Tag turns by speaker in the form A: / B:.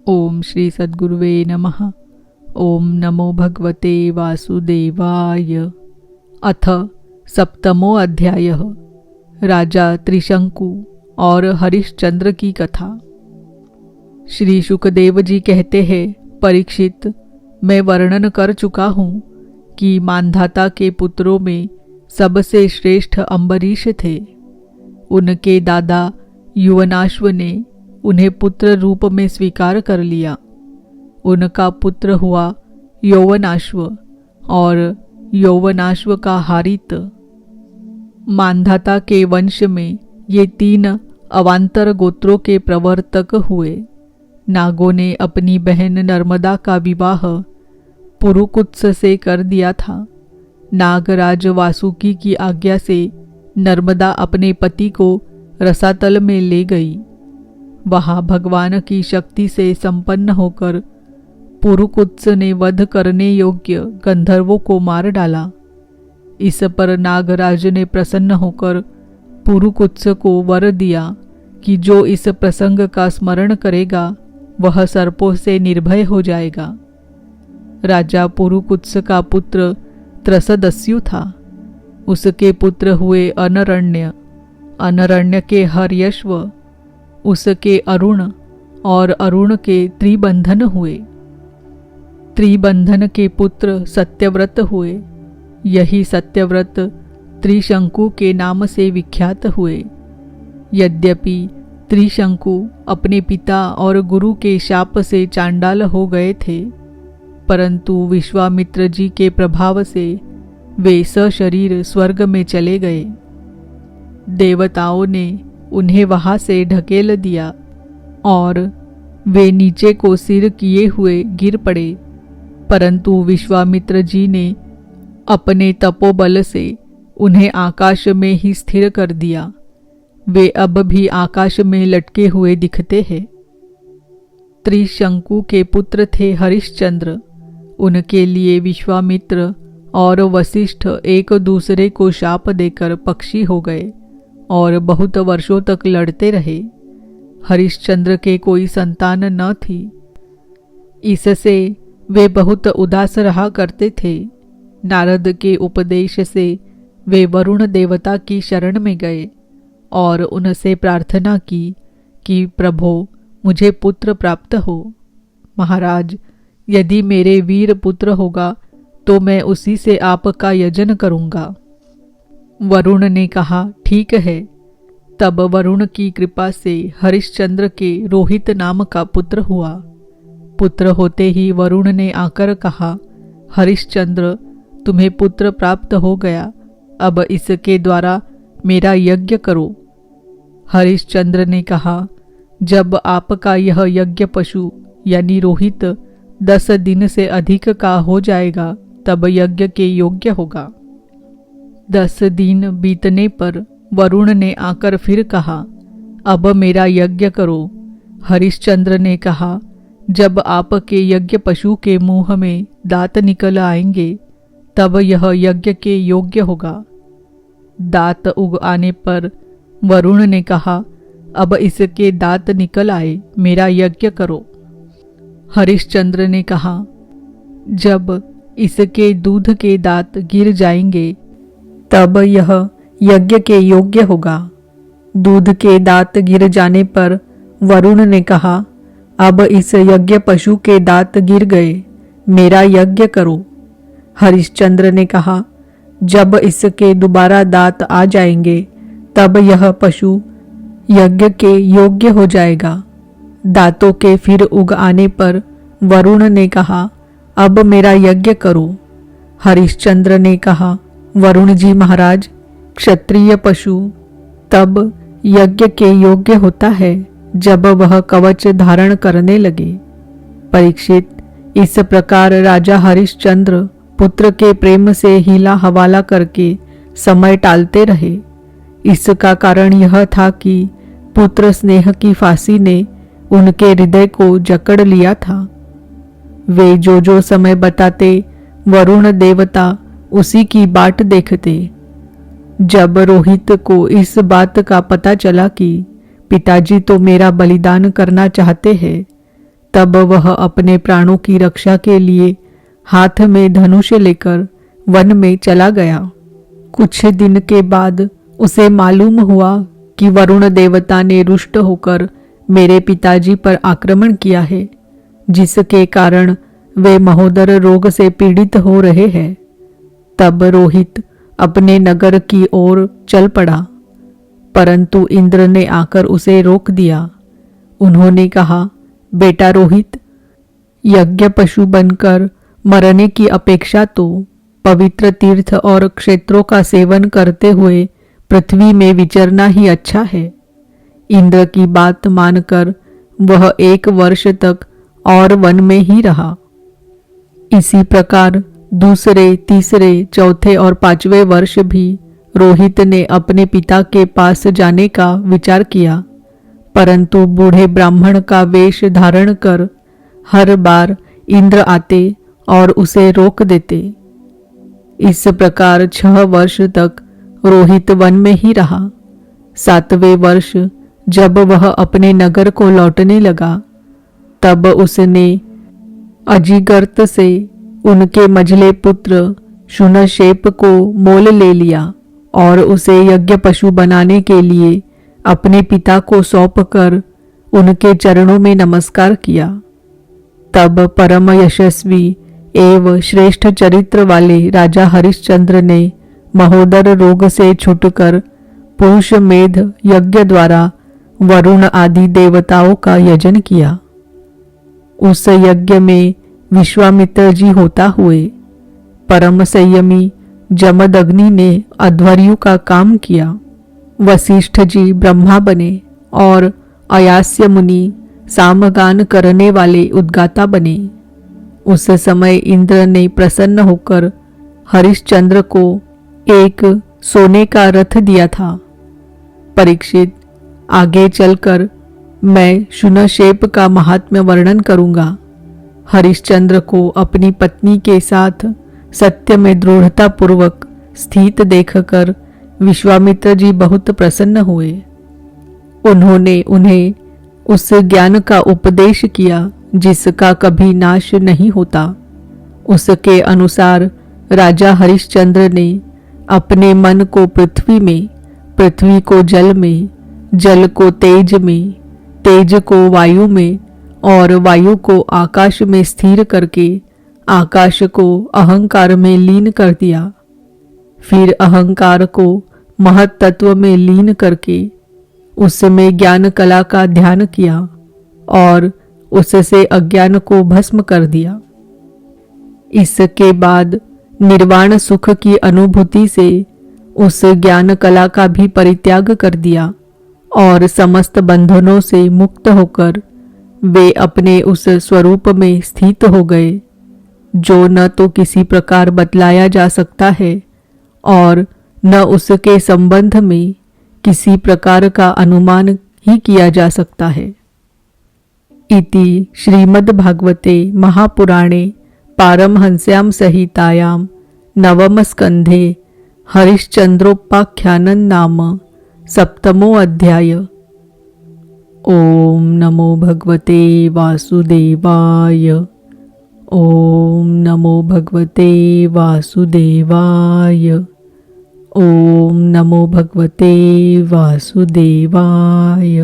A: ओम श्री सद्गुरुवे नमः। ओम नमो भगवते वासुदेवाय। अथ सप्तमो अध्यायः। राजा त्रिशंकु और हरिश्चंद्र की कथा। श्री शुकदेव जी कहते हैं, परीक्षित, मैं वर्णन कर चुका हूँ कि मांधाता के पुत्रों में सबसे श्रेष्ठ अम्बरीश थे। उनके दादा युवनाश्व ने उन्हें पुत्र रूप में स्वीकार कर लिया। उनका पुत्र हुआ यौवनाश्व और यौवनाश्व का हारित। मांधाता के वंश में ये 3 अवान्तर गोत्रों के प्रवर्तक हुए। नागों ने अपनी बहन नर्मदा का विवाह पुरुकुत्स से कर दिया था। नागराज वासुकी की आज्ञा से नर्मदा अपने पति को रसातल में ले गई। वहां भगवान की शक्ति से संपन्न होकर पुरुकुत्स ने वध करने योग्य गंधर्वों को मार डाला। इस पर नागराज ने प्रसन्न होकर पुरुकुत्स को वर दिया कि जो इस प्रसंग का स्मरण करेगा वह सर्पों से निर्भय हो जाएगा। राजा पुरुकुत्स का पुत्र त्रसदस्यु था। उसके पुत्र हुए अनरण्य, अनरण्य के हर्यश्व, उसके अरुण और अरुण के त्रिबंधन हुए। त्रिबंधन के पुत्र सत्यव्रत हुए। यही सत्यव्रत त्रिशंकु के नाम से विख्यात हुए। यद्यपि त्रिशंकु अपने पिता और गुरु के शाप से चांडाल हो गए थे, परंतु विश्वामित्र जी के प्रभाव से वे सशरीर स्वर्ग में चले गए। देवताओं ने उन्हें वहां से ढकेल दिया और वे नीचे को सिर किए हुए गिर पड़े, परंतु विश्वामित्र जी ने अपने तपोबल से उन्हें आकाश में ही स्थिर कर दिया। वे अब भी आकाश में लटके हुए दिखते हैं। त्रिशंकु के पुत्र थे हरिश्चंद्र। उनके लिए विश्वामित्र और वशिष्ठ एक दूसरे को शाप देकर पक्षी हो गए और बहुत वर्षों तक लड़ते रहे। हरिश्चंद्र के कोई संतान न थी। इससे वे बहुत उदास रहा करते थे। नारद के उपदेश से वे वरुण देवता की शरण में गए और उनसे प्रार्थना की कि प्रभो, मुझे पुत्र प्राप्त हो। महाराज, यदि मेरे वीर पुत्र होगा तो मैं उसी से आपका यजन करूंगा। वरुण ने कहा, ठीक है। तब वरुण की कृपा से हरिश्चंद्र के रोहित नाम का पुत्र हुआ। पुत्र होते ही वरुण ने आकर कहा, हरिश्चंद्र, तुम्हें पुत्र प्राप्त हो गया। अब इसके द्वारा मेरा यज्ञ करो। हरिश्चंद्र ने कहा, जब आपका यह यज्ञ पशु यानी रोहित 10 दिन से अधिक का हो जाएगा तब यज्ञ के योग्य होगा। 10 दिन बीतने पर वरुण ने आकर फिर कहा, अब मेरा यज्ञ करो। हरिश्चंद्र ने कहा, जब आपके यज्ञ पशु के मुंह में दांत निकल आएंगे तब यह यज्ञ के योग्य होगा। दांत उग आने पर वरुण ने कहा, अब इसके दांत निकल आए, मेरा यज्ञ करो। हरिश्चंद्र ने कहा, जब इसके दूध के दांत गिर जाएंगे तब यह यज्ञ के योग्य होगा। दूध के दांत गिर जाने पर वरुण ने कहा, अब इस यज्ञ पशु के दांत गिर गए, मेरा यज्ञ करो। हरिश्चंद्र ने कहा, जब इसके दोबारा दांत आ जाएंगे तब यह पशु यज्ञ के योग्य हो जाएगा। दांतों के फिर उग आने पर वरुण ने कहा, अब मेरा यज्ञ करो। हरिश्चंद्र ने कहा, वरुण जी महाराज, क्षत्रिय पशु तब यज्ञ के योग्य होता है जब वह कवच धारण करने लगे। परीक्षित, इस प्रकार राजा हरिश्चंद्र पुत्र के प्रेम से हीला हवाला करके समय टालते रहे। इसका कारण यह था कि पुत्र स्नेह की फांसी ने उनके हृदय को जकड़ लिया था। वे जो समय बताते वरुण देवता उसी की बाट देखते। जब रोहित को इस बात का पता चला कि पिताजी तो मेरा बलिदान करना चाहते हैं, तब वह अपने प्राणों की रक्षा के लिए हाथ में धनुष लेकर वन में चला गया। कुछ दिन के बाद उसे मालूम हुआ कि वरुण देवता ने रुष्ट होकर मेरे पिताजी पर आक्रमण किया है, जिसके कारण वे महोदर रोग से पीड़ित हो रहे हैं। तब रोहित अपने नगर की ओर चल पड़ा, परंतु इंद्र ने आकर उसे रोक दिया। उन्होंने कहा, बेटा रोहित, यज्ञ पशु बनकर मरने की अपेक्षा तो पवित्र तीर्थ और क्षेत्रों का सेवन करते हुए पृथ्वी में विचरना ही अच्छा है। इंद्र की बात मानकर वह 1 वर्ष तक और वन में ही रहा। इसी प्रकार दूसरे, तीसरे, चौथे और 5वें वर्ष भी रोहित ने अपने पिता के पास जाने का विचार किया, परंतु बूढ़े ब्राह्मण का वेश धारण कर हर बार इंद्र आते और उसे रोक देते। इस प्रकार 6 वर्ष तक रोहित वन में ही रहा। 7वें वर्ष जब वह अपने नगर को लौटने लगा, तब उसने अजिगर्त से उनके मझले पुत्र शुनशेप को मोल ले लिया और उसे यज्ञ पशु बनाने के लिए अपने पिता को सौंपकर उनके चरणों में नमस्कार किया। तब परम यशस्वी एवं श्रेष्ठ चरित्र वाले राजा हरिश्चंद्र ने महोदर रोग से छुटकर पुरुष मेध यज्ञ द्वारा वरुण आदि देवताओं का यजन किया। उस यज्ञ में विश्वामित्र जी होता हुए, परम संयमी जमदग्नि ने अध्वर्यु का काम किया, वशिष्ठ जी ब्रह्मा बने और अयास्य मुनि सामगान करने वाले उद्गाता बने। उस समय इंद्र ने प्रसन्न होकर हरिश्चंद्र को एक सोने का रथ दिया था। परीक्षित, आगे चलकर मैं शुनशेप का महात्म्य वर्णन करूंगा। हरिश्चंद्र को अपनी पत्नी के साथ सत्य में दृढ़ता पूर्वक स्थित देखकर विश्वामित्र जी बहुत प्रसन्न हुए। उन्होंने उन्हें उस ज्ञान का उपदेश किया जिसका कभी नाश नहीं होता। उसके अनुसार राजा हरिश्चंद्र ने अपने मन को पृथ्वी में, पृथ्वी को जल में, जल को तेज में, तेज को वायु में और वायु को आकाश में स्थिर करके आकाश को अहंकार में लीन कर दिया। फिर अहंकार को महत तत्व में लीन करके उसमें ज्ञान कला का ध्यान किया और उससे अज्ञान को भस्म कर दिया। इसके बाद निर्वाण सुख की अनुभूति से उस ज्ञान कला का भी परित्याग कर दिया और समस्त बंधनों से मुक्त होकर वे अपने उस स्वरूप में स्थित हो गए, जो न तो किसी प्रकार बतलाया जा सकता है और न उसके संबंध में किसी प्रकार का अनुमान ही किया जा सकता है। इति श्रीमद्भागवते महापुराणे पारमहंस्यां संहितायां नवम स्कंधे हरिश्चंद्रोपाख्यानं नाम 7मो अध्याय। ओम नमो भगवते वासुदेवाय। ओम नमो भगवते वासुदेवाय। ओम नमो भगवते वासुदेवाय।